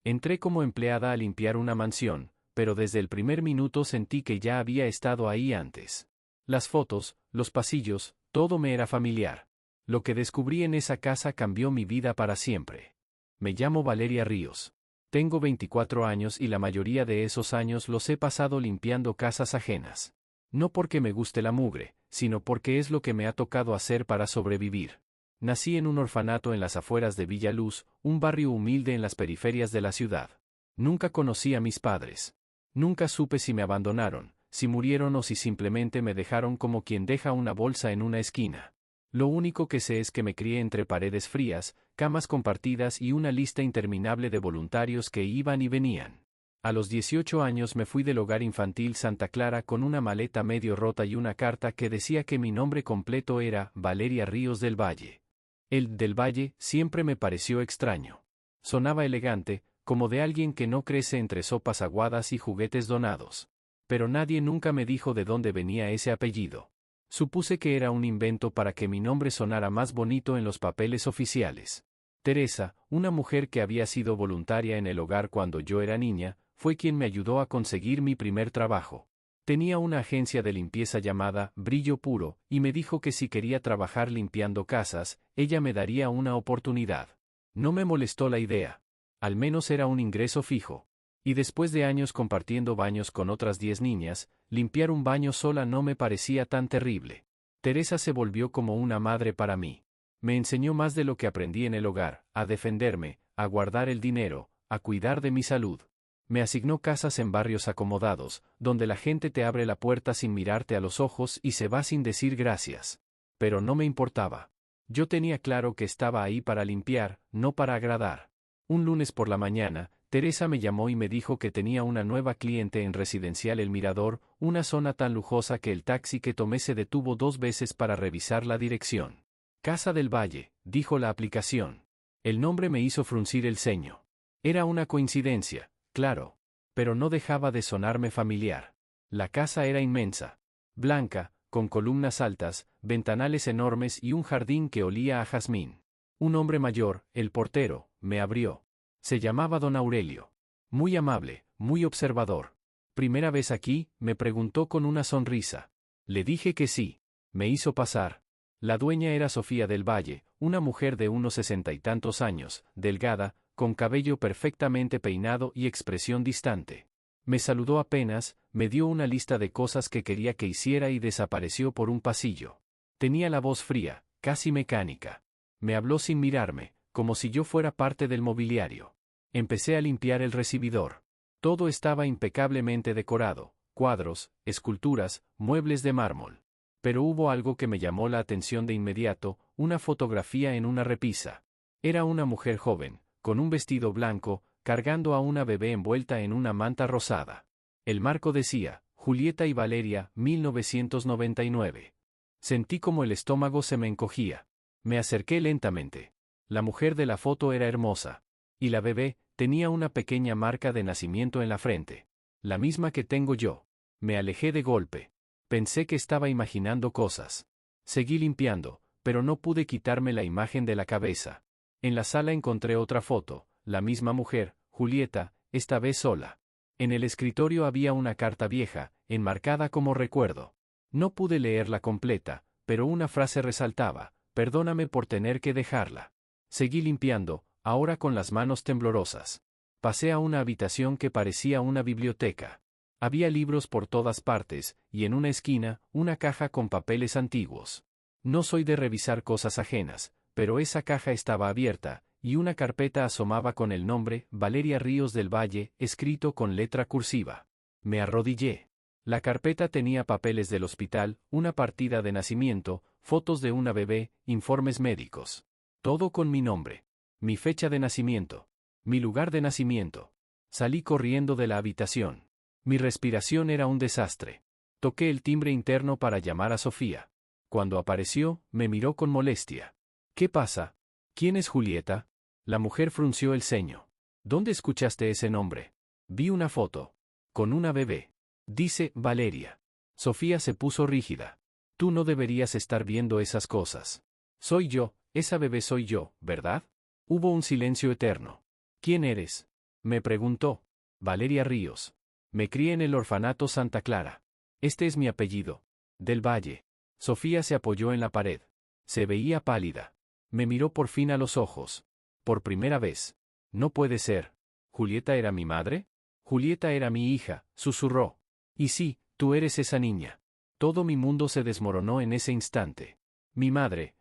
Entré como empleada a limpiar una mansión, pero desde el primer minuto sentí que ya había estado ahí antes. Las fotos, los pasillos, todo me era familiar. Lo que descubrí en esa casa cambió mi vida para siempre. Me llamo Valeria Ríos. Tengo 24 años y la mayoría de esos años los he pasado limpiando casas ajenas. No porque me guste la mugre, sino porque es lo que me ha tocado hacer para sobrevivir. Nací en un orfanato en las afueras de Villaluz, un barrio humilde en las periferias de la ciudad. Nunca conocí a mis padres. Nunca supe si me abandonaron, si murieron o si simplemente me dejaron como quien deja una bolsa en una esquina. Lo único que sé es que me crié entre paredes frías, camas compartidas y una lista interminable de voluntarios que iban y venían. A los 18 años me fui del hogar infantil Santa Clara con una maleta medio rota y una carta que decía que mi nombre completo era Valeria Ríos del Valle. El del Valle siempre me pareció extraño. Sonaba elegante, como de alguien que no crece entre sopas aguadas y juguetes donados. Pero nadie nunca me dijo de dónde venía ese apellido. Supuse que era un invento para que mi nombre sonara más bonito en los papeles oficiales. Teresa, una mujer que había sido voluntaria en el hogar cuando yo era niña, fue quien me ayudó a conseguir mi primer trabajo. Tenía una agencia de limpieza llamada Brillo Puro, y me dijo que si quería trabajar limpiando casas, ella me daría una oportunidad. No me molestó la idea. Al menos era un ingreso fijo. Y después de años compartiendo baños con otras 10 niñas, limpiar un baño sola no me parecía tan terrible. Teresa se volvió como una madre para mí. Me enseñó más de lo que aprendí en el hogar, a defenderme, a guardar el dinero, a cuidar de mi salud. Me asignó casas en barrios acomodados, donde la gente te abre la puerta sin mirarte a los ojos y se va sin decir gracias. Pero no me importaba. Yo tenía claro que estaba ahí para limpiar, no para agradar. Un lunes por la mañana, Teresa me llamó y me dijo que tenía una nueva cliente en Residencial El Mirador, una zona tan lujosa que el taxi que tomé se detuvo 2 veces para revisar la dirección. Casa del Valle, dijo la aplicación. El nombre me hizo fruncir el ceño. Era una coincidencia, claro. Pero no dejaba de sonarme familiar. La casa era inmensa. Blanca, con columnas altas, ventanales enormes y un jardín que olía a jazmín. Un hombre mayor, el portero, me abrió. Se llamaba don Aurelio. Muy amable, muy observador. ¿Primera vez aquí?, me preguntó con una sonrisa. Le dije que sí. Me hizo pasar. La dueña era Sofía del Valle, una mujer de unos 60 y tantos años, delgada, con cabello perfectamente peinado y expresión distante. Me saludó apenas, me dio una lista de cosas que quería que hiciera y desapareció por un pasillo. Tenía la voz fría, casi mecánica. Me habló sin mirarme, como si yo fuera parte del mobiliario. Empecé a limpiar el recibidor. Todo estaba impecablemente decorado, cuadros, esculturas, muebles de mármol. Pero hubo algo que me llamó la atención de inmediato, una fotografía en una repisa. Era una mujer joven, con un vestido blanco, cargando a una bebé envuelta en una manta rosada. El marco decía, Julieta y Valeria, 1999. Sentí como el estómago se me encogía. Me acerqué lentamente. La mujer de la foto era hermosa. Y la bebé tenía una pequeña marca de nacimiento en la frente. La misma que tengo yo. Me alejé de golpe. Pensé que estaba imaginando cosas. Seguí limpiando, pero no pude quitarme la imagen de la cabeza. En la sala encontré otra foto, la misma mujer, Julieta, esta vez sola. En el escritorio había una carta vieja, enmarcada como recuerdo. No pude leerla completa, pero una frase resaltaba: perdóname por tener que dejarla. Seguí limpiando, ahora con las manos temblorosas. Pasé a una habitación que parecía una biblioteca. Había libros por todas partes, y en una esquina, una caja con papeles antiguos. No soy de revisar cosas ajenas, pero esa caja estaba abierta, y una carpeta asomaba con el nombre, Valeria Ríos del Valle, escrito con letra cursiva. Me arrodillé. La carpeta tenía papeles del hospital, una partida de nacimiento, fotos de una bebé, informes médicos. Todo con mi nombre. Mi fecha de nacimiento. Mi lugar de nacimiento. Salí corriendo de la habitación. Mi respiración era un desastre. Toqué el timbre interno para llamar a Sofía. Cuando apareció, me miró con molestia. ¿Qué pasa? ¿Quién es Julieta? La mujer frunció el ceño. ¿Dónde escuchaste ese nombre? Vi una foto. Con una bebé. Dice Valeria. Sofía se puso rígida. Tú no deberías estar viendo esas cosas. Soy yo, esa bebé soy yo, ¿verdad? Hubo un silencio eterno. ¿Quién eres? Me preguntó. Valeria Ríos. Me crié en el orfanato Santa Clara. Este es mi apellido. Del Valle. Sofía se apoyó en la pared. Se veía pálida. Me miró por fin a los ojos. Por primera vez. No puede ser. ¿Julieta era mi madre? Julieta era mi hija, susurró. Y sí, tú eres esa niña. Todo mi mundo se desmoronó en ese instante. Mi madre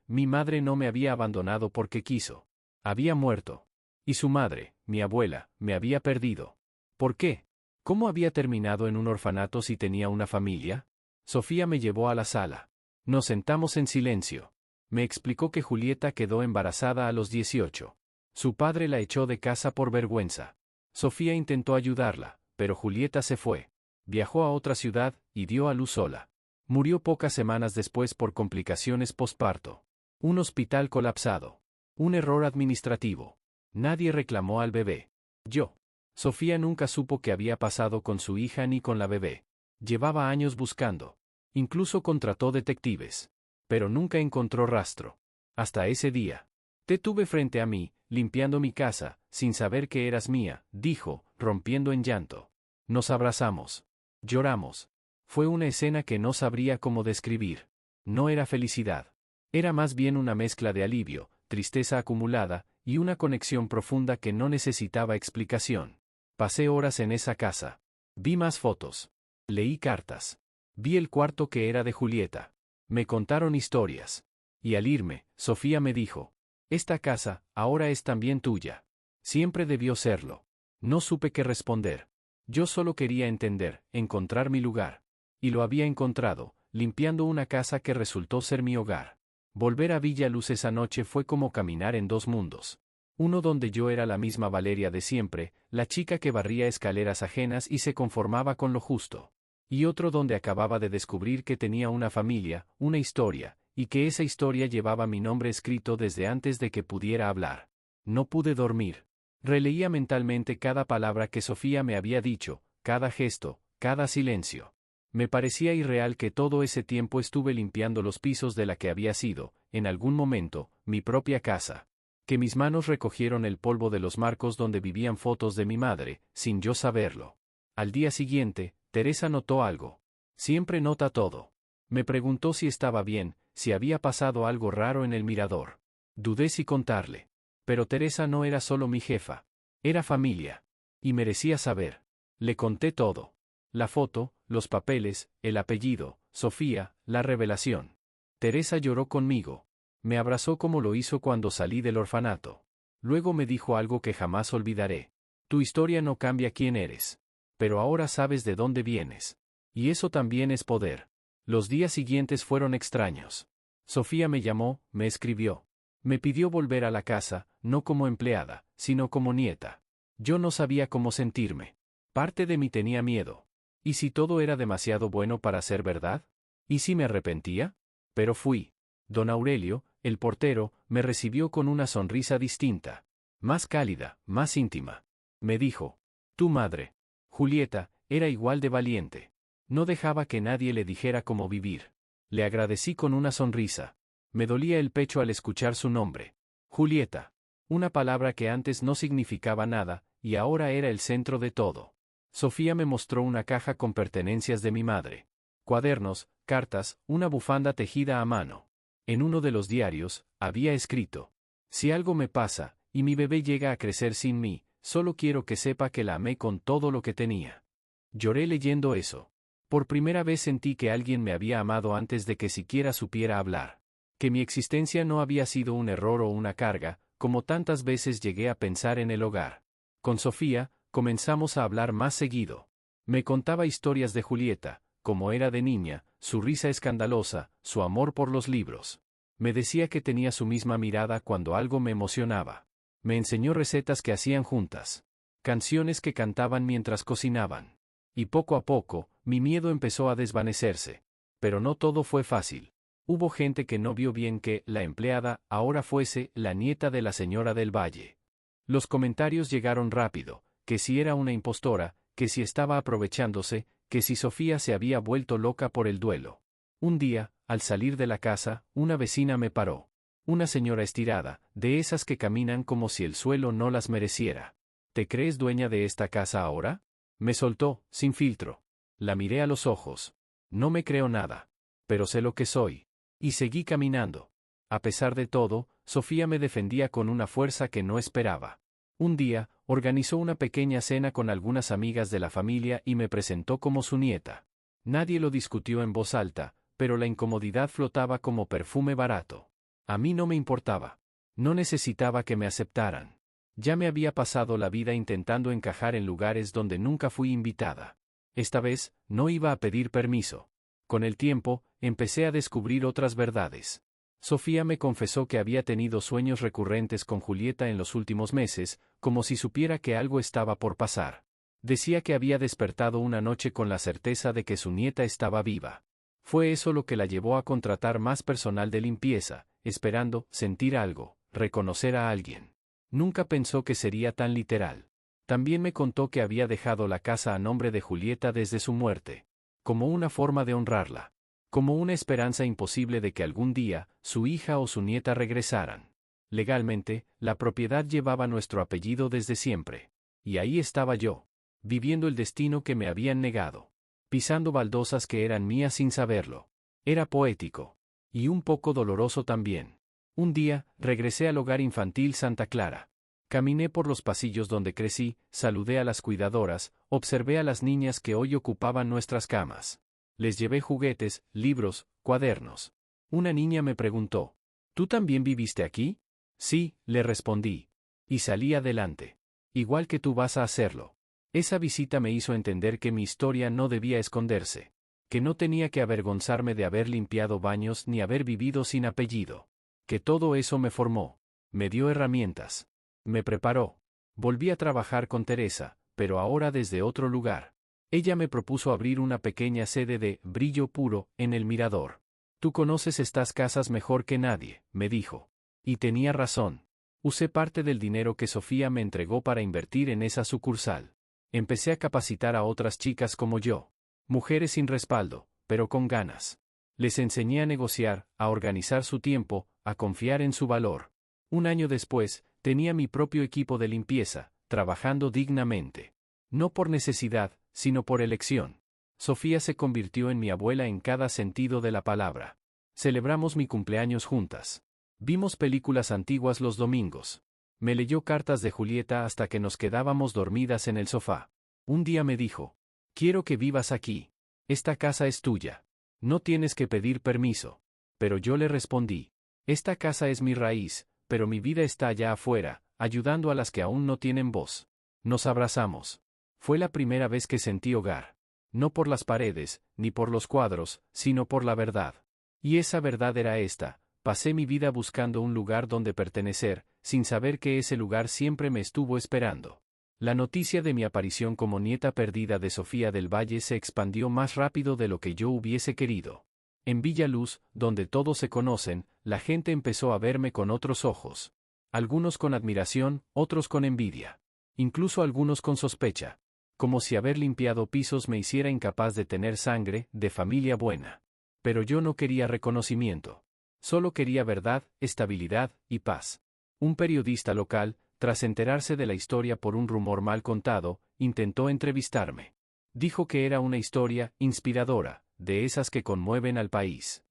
no me había abandonado porque quiso. Había muerto. Y su madre, mi abuela, me había perdido. ¿Por qué? ¿Cómo había terminado en un orfanato si tenía una familia? Sofía me llevó a la sala. Nos sentamos en silencio. Me explicó que Julieta quedó embarazada a los 18. Su padre la echó de casa por vergüenza. Sofía intentó ayudarla, pero Julieta se fue. Viajó a otra ciudad y dio a luz sola. Murió pocas semanas después por complicaciones posparto. Un hospital colapsado. Un error administrativo. Nadie reclamó al bebé. Yo. Sofía nunca supo qué había pasado con su hija ni con la bebé. Llevaba años buscando. Incluso contrató detectives. Pero nunca encontró rastro. Hasta ese día. Te tuve frente a mí, limpiando mi casa, sin saber que eras mía, dijo, rompiendo en llanto. Nos abrazamos. Lloramos. Fue una escena que no sabría cómo describir. No era felicidad. Era más bien una mezcla de alivio, tristeza acumulada, y una conexión profunda que no necesitaba explicación. Pasé horas en esa casa. Vi más fotos. Leí cartas. Vi el cuarto que era de Julieta. Me contaron historias. Y al irme, Sofía me dijo: esta casa, ahora es también tuya. Siempre debió serlo. No supe qué responder. Yo solo quería entender, encontrar mi lugar. Y lo había encontrado, limpiando una casa que resultó ser mi hogar. Volver a Villa Luz esa noche fue como caminar en dos mundos. Uno donde yo era la misma Valeria de siempre, la chica que barría escaleras ajenas y se conformaba con lo justo. Y otro donde acababa de descubrir que tenía una familia, una historia, y que esa historia llevaba mi nombre escrito desde antes de que pudiera hablar. No pude dormir. Releía mentalmente cada palabra que Sofía me había dicho, cada gesto, cada silencio. Me parecía irreal que todo ese tiempo estuve limpiando los pisos de la que había sido, en algún momento, mi propia casa. Que mis manos recogieron el polvo de los marcos donde vivían fotos de mi madre, sin yo saberlo. Al día siguiente, Teresa notó algo. Siempre nota todo. Me preguntó si estaba bien, si había pasado algo raro en el mirador. Dudé si contarle. Pero Teresa no era solo mi jefa. Era familia. Y merecía saber. Le conté todo. La foto, los papeles, el apellido, Sofía, la revelación. Teresa lloró conmigo. Me abrazó como lo hizo cuando salí del orfanato. Luego me dijo algo que jamás olvidaré. Tu historia no cambia quién eres. Pero ahora sabes de dónde vienes. Y eso también es poder. Los días siguientes fueron extraños. Sofía me llamó, me escribió. Me pidió volver a la casa, no como empleada, sino como nieta. Yo no sabía cómo sentirme. Parte de mí tenía miedo. ¿Y si todo era demasiado bueno para ser verdad? ¿Y si me arrepentía? Pero fui. Don Aurelio, el portero, me recibió con una sonrisa distinta. Más cálida, más íntima. Me dijo: tu madre, Julieta, era igual de valiente. No dejaba que nadie le dijera cómo vivir. Le agradecí con una sonrisa. Me dolía el pecho al escuchar su nombre. Julieta. Una palabra que antes no significaba nada, y ahora era el centro de todo. Sofía me mostró una caja con pertenencias de mi madre. Cuadernos, cartas, una bufanda tejida a mano. En uno de los diarios, había escrito: si algo me pasa, y mi bebé llega a crecer sin mí, solo quiero que sepa que la amé con todo lo que tenía. Lloré leyendo eso. Por primera vez sentí que alguien me había amado antes de que siquiera supiera hablar. Que mi existencia no había sido un error o una carga, como tantas veces llegué a pensar en el hogar. Con Sofía, comenzamos a hablar más seguido. Me contaba historias de Julieta, como era de niña, su risa escandalosa, su amor por los libros. Me decía que tenía su misma mirada cuando algo me emocionaba. Me enseñó recetas que hacían juntas. Canciones que cantaban mientras cocinaban. Y poco a poco, mi miedo empezó a desvanecerse. Pero no todo fue fácil. Hubo gente que no vio bien que la empleada ahora fuese la nieta de la señora del Valle. Los comentarios llegaron rápido, que si era una impostora, que si estaba aprovechándose, que si Sofía se había vuelto loca por el duelo. Un día, al salir de la casa, una vecina me paró. Una señora estirada, de esas que caminan como si el suelo no las mereciera. ¿Te crees dueña de esta casa ahora? Me soltó, sin filtro. La miré a los ojos. No me creo nada. Pero sé lo que soy. Y seguí caminando. A pesar de todo, Sofía me defendía con una fuerza que no esperaba. Un día, organizó una pequeña cena con algunas amigas de la familia y me presentó como su nieta. Nadie lo discutió en voz alta, pero la incomodidad flotaba como perfume barato. A mí no me importaba. No necesitaba que me aceptaran. Ya me había pasado la vida intentando encajar en lugares donde nunca fui invitada. Esta vez, no iba a pedir permiso. Con el tiempo, empecé a descubrir otras verdades. Sofía me confesó que había tenido sueños recurrentes con Julieta en los últimos meses, como si supiera que algo estaba por pasar. Decía que había despertado una noche con la certeza de que su nieta estaba viva. Fue eso lo que la llevó a contratar más personal de limpieza, esperando sentir algo, reconocer a alguien. Nunca pensó que sería tan literal. También me contó que había dejado la casa a nombre de Julieta desde su muerte, como una forma de honrarla, como una esperanza imposible de que algún día, su hija o su nieta regresaran. Legalmente, la propiedad llevaba nuestro apellido desde siempre. Y ahí estaba yo, viviendo el destino que me habían negado, pisando baldosas que eran mías sin saberlo. Era poético. Y un poco doloroso también. Un día, regresé al hogar infantil Santa Clara. Caminé por los pasillos donde crecí, saludé a las cuidadoras, observé a las niñas que hoy ocupaban nuestras camas. Les llevé juguetes, libros, cuadernos. Una niña me preguntó, ¿tú también viviste aquí? Sí, le respondí. Y salí adelante. Igual que tú vas a hacerlo. Esa visita me hizo entender que mi historia no debía esconderse. Que no tenía que avergonzarme de haber limpiado baños ni haber vivido sin apellido. Que todo eso me formó. Me dio herramientas. Me preparó. Volví a trabajar con Teresa, pero ahora desde otro lugar. Ella me propuso abrir una pequeña sede de Brillo Puro en el Mirador. Tú conoces estas casas mejor que nadie, me dijo. Y tenía razón. Usé parte del dinero que Sofía me entregó para invertir en esa sucursal. Empecé a capacitar a otras chicas como yo. Mujeres sin respaldo, pero con ganas. Les enseñé a negociar, a organizar su tiempo, a confiar en su valor. Un año después, tenía mi propio equipo de limpieza, trabajando dignamente. No por necesidad, sino por elección. Sofía se convirtió en mi abuela en cada sentido de la palabra. Celebramos mi cumpleaños juntas. Vimos películas antiguas los domingos. Me leyó cartas de Julieta hasta que nos quedábamos dormidas en el sofá. Un día me dijo, quiero que vivas aquí. Esta casa es tuya. No tienes que pedir permiso. Pero yo le respondí, esta casa es mi raíz, pero mi vida está allá afuera, ayudando a las que aún no tienen voz. Nos abrazamos. Fue la primera vez que sentí hogar. No por las paredes, ni por los cuadros, sino por la verdad. Y esa verdad era esta: pasé mi vida buscando un lugar donde pertenecer, sin saber que ese lugar siempre me estuvo esperando. La noticia de mi aparición como nieta perdida de Sofía del Valle se expandió más rápido de lo que yo hubiese querido. En Villaluz, donde todos se conocen, la gente empezó a verme con otros ojos. Algunos con admiración, otros con envidia. Incluso algunos con sospecha. Como si haber limpiado pisos me hiciera incapaz de tener sangre, de familia buena. Pero yo no quería reconocimiento. Solo quería verdad, estabilidad y paz. Un periodista local, tras enterarse de la historia por un rumor mal contado, intentó entrevistarme. Dijo que era una historia inspiradora, de esas que conmueven al país.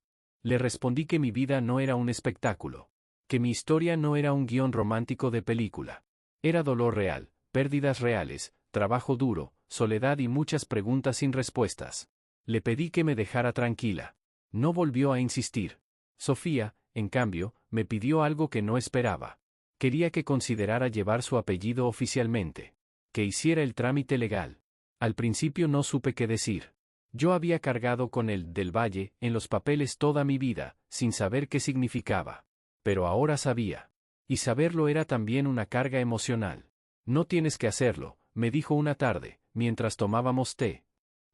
Le respondí que mi vida no era un espectáculo. Que mi historia no era un guión romántico de película. Era dolor real, pérdidas reales, trabajo duro, soledad y muchas preguntas sin respuestas. Le pedí que me dejara tranquila. No volvió a insistir. Sofía, en cambio, me pidió algo que no esperaba. Quería que considerara llevar su apellido oficialmente. Que hiciera el trámite legal. Al principio no supe qué decir. Yo había cargado con el del Valle en los papeles toda mi vida, sin saber qué significaba. Pero ahora sabía. Y saberlo era también una carga emocional. No tienes que hacerlo, me dijo una tarde, mientras tomábamos té.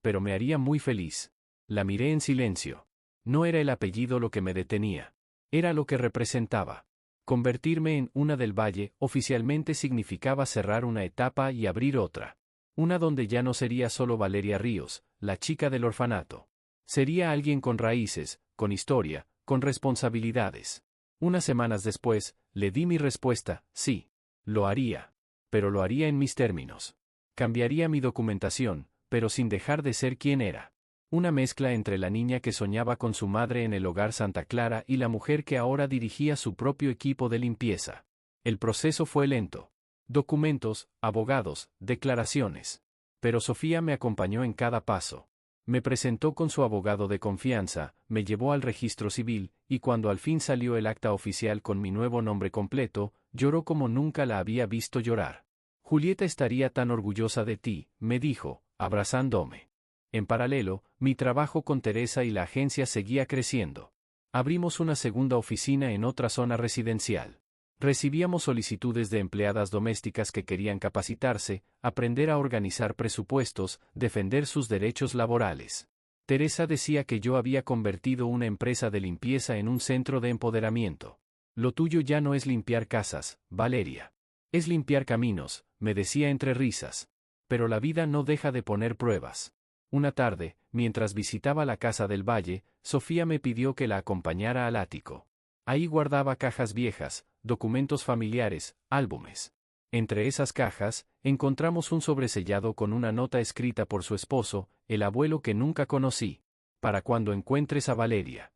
Pero me haría muy feliz. La miré en silencio. No era el apellido lo que me detenía. Era lo que representaba. Convertirme en una del Valle oficialmente significaba cerrar una etapa y abrir otra. Una donde ya no sería solo Valeria Ríos, la chica del orfanato. Sería alguien con raíces, con historia, con responsabilidades. Unas semanas después, le di mi respuesta: sí, lo haría. pero lo haría en mis términos. Cambiaría mi documentación, pero sin dejar de ser quien era. Una mezcla entre la niña que soñaba con su madre en el hogar Santa Clara y la mujer que ahora dirigía su propio equipo de limpieza. El proceso fue lento. Documentos, abogados, declaraciones. Pero Sofía me acompañó en cada paso. Me presentó con su abogado de confianza, me llevó al registro civil, y cuando al fin salió el acta oficial con mi nuevo nombre completo, lloró como nunca la había visto llorar. Julieta estaría tan orgullosa de ti, me dijo, abrazándome. En paralelo, mi trabajo con Teresa y la agencia seguía creciendo. Abrimos una segunda oficina en otra zona residencial. Recibíamos solicitudes de empleadas domésticas que querían capacitarse, aprender a organizar presupuestos, defender sus derechos laborales. Teresa decía que yo había convertido una empresa de limpieza en un centro de empoderamiento. Lo tuyo ya no es limpiar casas, Valeria. Es limpiar caminos, me decía entre risas. Pero la vida no deja de poner pruebas. Una tarde, mientras visitaba la casa del Valle, Sofía me pidió que la acompañara al ático. Ahí guardaba cajas viejas, documentos familiares, álbumes. Entre esas cajas, encontramos un sobresellado con una nota escrita por su esposo, el abuelo que nunca conocí. Para cuando encuentres a Valeria.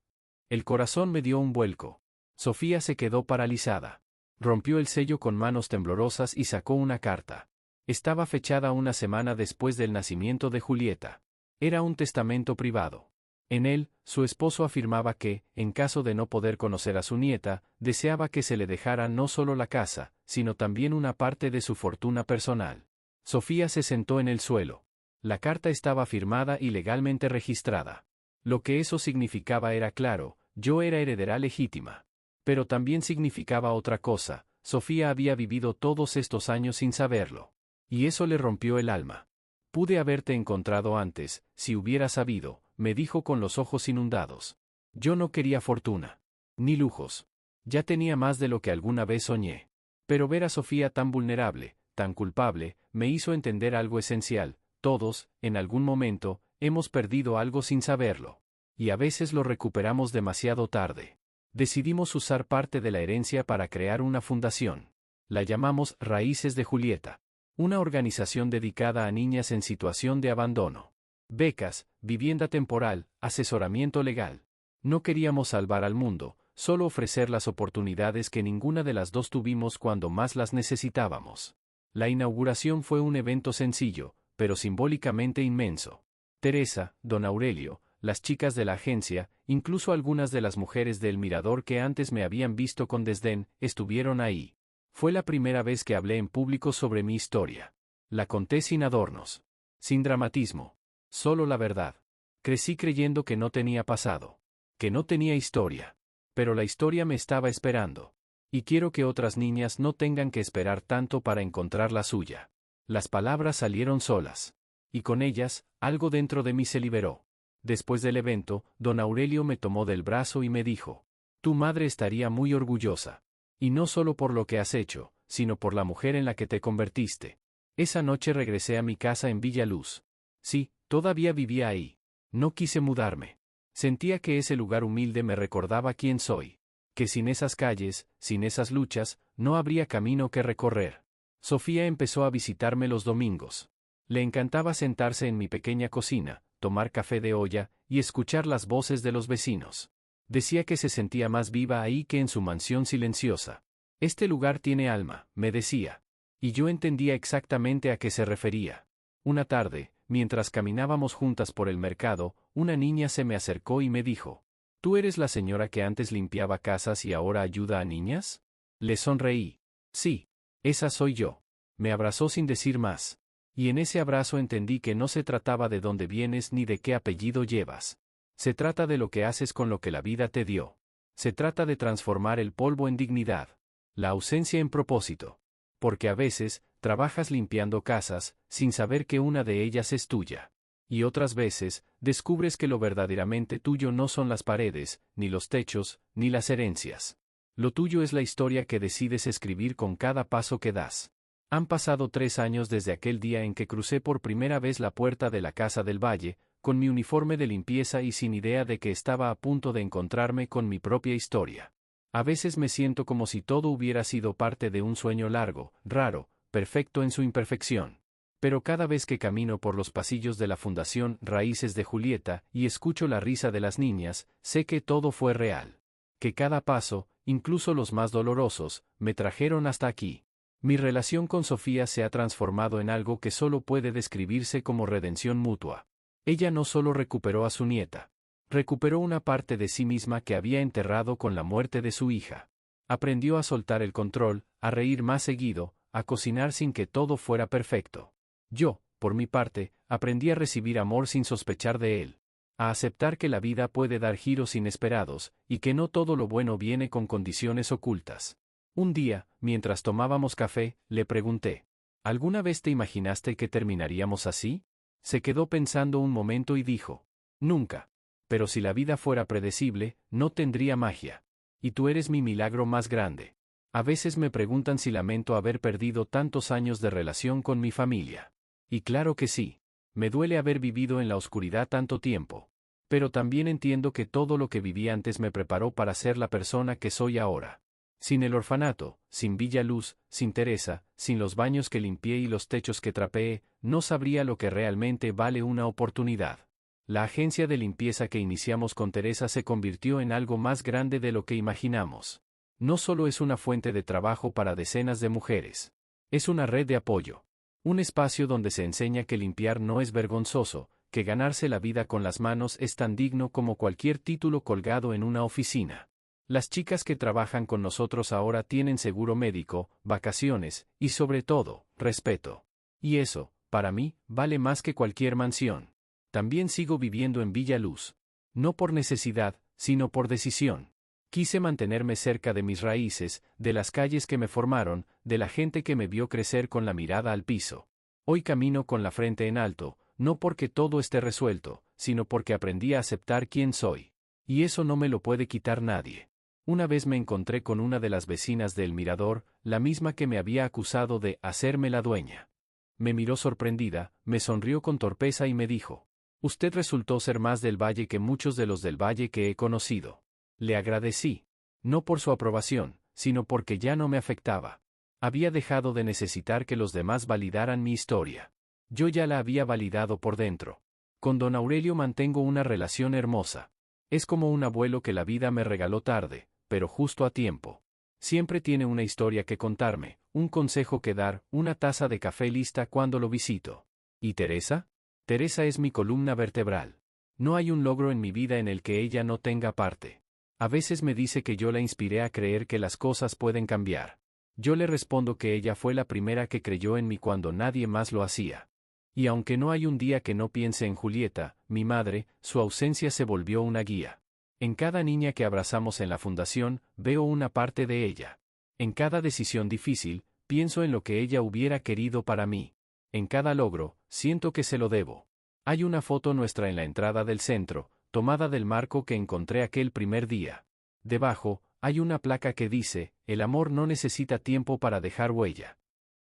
El corazón me dio un vuelco. Sofía se quedó paralizada. Rompió el sello con manos temblorosas y sacó una carta. Estaba fechada una semana después del nacimiento de Julieta. Era un testamento privado. En él, su esposo afirmaba que, en caso de no poder conocer a su nieta, deseaba que se le dejara no solo la casa, sino también una parte de su fortuna personal. Sofía se sentó en el suelo. La carta estaba firmada y legalmente registrada. Lo que eso significaba era claro, yo era heredera legítima. Pero también significaba otra cosa, Sofía había vivido todos estos años sin saberlo. Y eso le rompió el alma. Pude haberte encontrado antes, si hubiera sabido, me dijo con los ojos inundados. Yo no quería fortuna. Ni lujos. Ya tenía más de lo que alguna vez soñé. Pero ver a Sofía tan vulnerable, tan culpable, me hizo entender algo esencial. Todos, en algún momento, hemos perdido algo sin saberlo. Y a veces lo recuperamos demasiado tarde. Decidimos usar parte de la herencia para crear una fundación. La llamamos Raíces de Julieta. Una organización dedicada a niñas en situación de abandono. Becas, vivienda temporal, asesoramiento legal. No queríamos salvar al mundo, solo ofrecer las oportunidades que ninguna de las dos tuvimos cuando más las necesitábamos. La inauguración fue un evento sencillo, pero simbólicamente inmenso. Teresa, don Aurelio, las chicas de la agencia, incluso algunas de las mujeres del Mirador que antes me habían visto con desdén, estuvieron ahí. Fue la primera vez que hablé en público sobre mi historia. La conté sin adornos. Sin dramatismo. Solo la verdad. Crecí creyendo que no tenía pasado. Que no tenía historia. Pero la historia me estaba esperando. Y quiero que otras niñas no tengan que esperar tanto para encontrar la suya. Las palabras salieron solas. Y con ellas, algo dentro de mí se liberó. Después del evento, don Aurelio me tomó del brazo y me dijo: tu madre estaría muy orgullosa. Y no solo por lo que has hecho, sino por la mujer en la que te convertiste. Esa noche regresé a mi casa en Villaluz. Sí, todavía vivía ahí. No quise mudarme. Sentía que ese lugar humilde me recordaba quién soy. Que sin esas calles, sin esas luchas, no habría camino que recorrer. Sofía empezó a visitarme los domingos. Le encantaba sentarse en mi pequeña cocina, tomar café de olla, y escuchar las voces de los vecinos. Decía que se sentía más viva ahí que en su mansión silenciosa. Este lugar tiene alma, me decía. Y yo entendía exactamente a qué se refería. Una tarde, mientras caminábamos juntas por el mercado, una niña se me acercó y me dijo: ¿tú eres la señora que antes limpiaba casas y ahora ayuda a niñas? Le sonreí. Sí, esa soy yo. Me abrazó sin decir más. Y en ese abrazo entendí que no se trataba de dónde vienes ni de qué apellido llevas. Se trata de lo que haces con lo que la vida te dio. Se trata de transformar el polvo en dignidad. La ausencia en propósito. Porque a veces, trabajas limpiando casas, sin saber que una de ellas es tuya. Y otras veces, descubres que lo verdaderamente tuyo no son las paredes, ni los techos, ni las herencias. Lo tuyo es la historia que decides escribir con cada paso que das. Han pasado 3 años desde aquel día en que crucé por primera vez la puerta de la Casa del Valle, con mi uniforme de limpieza y sin idea de que estaba a punto de encontrarme con mi propia historia. A veces me siento como si todo hubiera sido parte de un sueño largo, raro, perfecto en su imperfección. Pero cada vez que camino por los pasillos de la Fundación Raíces de Julieta y escucho la risa de las niñas, sé que todo fue real. Que cada paso, incluso los más dolorosos, me trajeron hasta aquí. Mi relación con Sofía se ha transformado en algo que solo puede describirse como redención mutua. Ella no solo recuperó a su nieta. Recuperó una parte de sí misma que había enterrado con la muerte de su hija. Aprendió a soltar el control, a reír más seguido, a cocinar sin que todo fuera perfecto. Yo, por mi parte, aprendí a recibir amor sin sospechar de él. A aceptar que la vida puede dar giros inesperados, y que no todo lo bueno viene con condiciones ocultas. Un día, mientras tomábamos café, le pregunté: ¿alguna vez te imaginaste que terminaríamos así? Se quedó pensando un momento y dijo: nunca. Pero si la vida fuera predecible, no tendría magia. Y tú eres mi milagro más grande. A veces me preguntan si lamento haber perdido tantos años de relación con mi familia. Y claro que sí. Me duele haber vivido en la oscuridad tanto tiempo. Pero también entiendo que todo lo que viví antes me preparó para ser la persona que soy ahora. Sin el orfanato, sin Villa Luz, sin Teresa, sin los baños que limpié y los techos que trapeé, no sabría lo que realmente vale una oportunidad. La agencia de limpieza que iniciamos con Teresa se convirtió en algo más grande de lo que imaginamos. No solo es una fuente de trabajo para decenas de mujeres. Es una red de apoyo. Un espacio donde se enseña que limpiar no es vergonzoso, que ganarse la vida con las manos es tan digno como cualquier título colgado en una oficina. Las chicas que trabajan con nosotros ahora tienen seguro médico, vacaciones, y sobre todo, respeto. Y eso, para mí, vale más que cualquier mansión. También sigo viviendo en Villa Luz. No por necesidad, sino por decisión. Quise mantenerme cerca de mis raíces, de las calles que me formaron, de la gente que me vio crecer con la mirada al piso. Hoy camino con la frente en alto, no porque todo esté resuelto, sino porque aprendí a aceptar quién soy. Y eso no me lo puede quitar nadie. Una vez me encontré con una de las vecinas del Mirador, la misma que me había acusado de hacerme la dueña. Me miró sorprendida, me sonrió con torpeza y me dijo: usted resultó ser más del Valle que muchos de los del Valle que he conocido. Le agradecí. No por su aprobación, sino porque ya no me afectaba. Había dejado de necesitar que los demás validaran mi historia. Yo ya la había validado por dentro. Con don Aurelio mantengo una relación hermosa. Es como un abuelo que la vida me regaló tarde, pero justo a tiempo. Siempre tiene una historia que contarme, un consejo que dar, una taza de café lista cuando lo visito. ¿Y Teresa? Teresa es mi columna vertebral. No hay un logro en mi vida en el que ella no tenga parte. A veces me dice que yo la inspiré a creer que las cosas pueden cambiar. Yo le respondo que ella fue la primera que creyó en mí cuando nadie más lo hacía. Y aunque no hay un día que no piense en Julieta, mi madre, su ausencia se volvió una guía. En cada niña que abrazamos en la fundación, veo una parte de ella. En cada decisión difícil, pienso en lo que ella hubiera querido para mí. En cada logro, siento que se lo debo. Hay una foto nuestra en la entrada del centro, tomada del marco que encontré aquel primer día. Debajo, hay una placa que dice: el amor no necesita tiempo para dejar huella.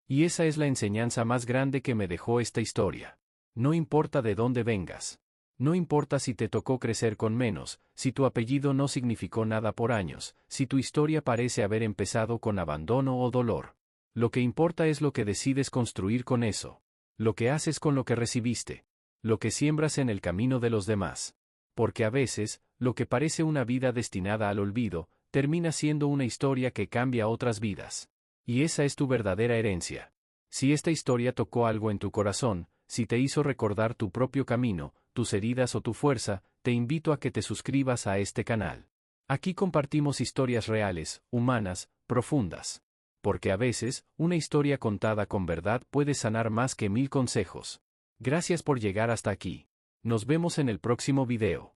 Y esa es la enseñanza más grande que me dejó esta historia. No importa de dónde vengas. No importa si te tocó crecer con menos, si tu apellido no significó nada por años, si tu historia parece haber empezado con abandono o dolor. Lo que importa es lo que decides construir con eso. Lo que haces con lo que recibiste. Lo que siembras en el camino de los demás. Porque a veces, lo que parece una vida destinada al olvido, termina siendo una historia que cambia otras vidas. Y esa es tu verdadera herencia. Si esta historia tocó algo en tu corazón, si te hizo recordar tu propio camino, tus heridas o tu fuerza, te invito a que te suscribas a este canal. Aquí compartimos historias reales, humanas, profundas. Porque a veces, una historia contada con verdad puede sanar más que 1000 consejos. Gracias por llegar hasta aquí. Nos vemos en el próximo video.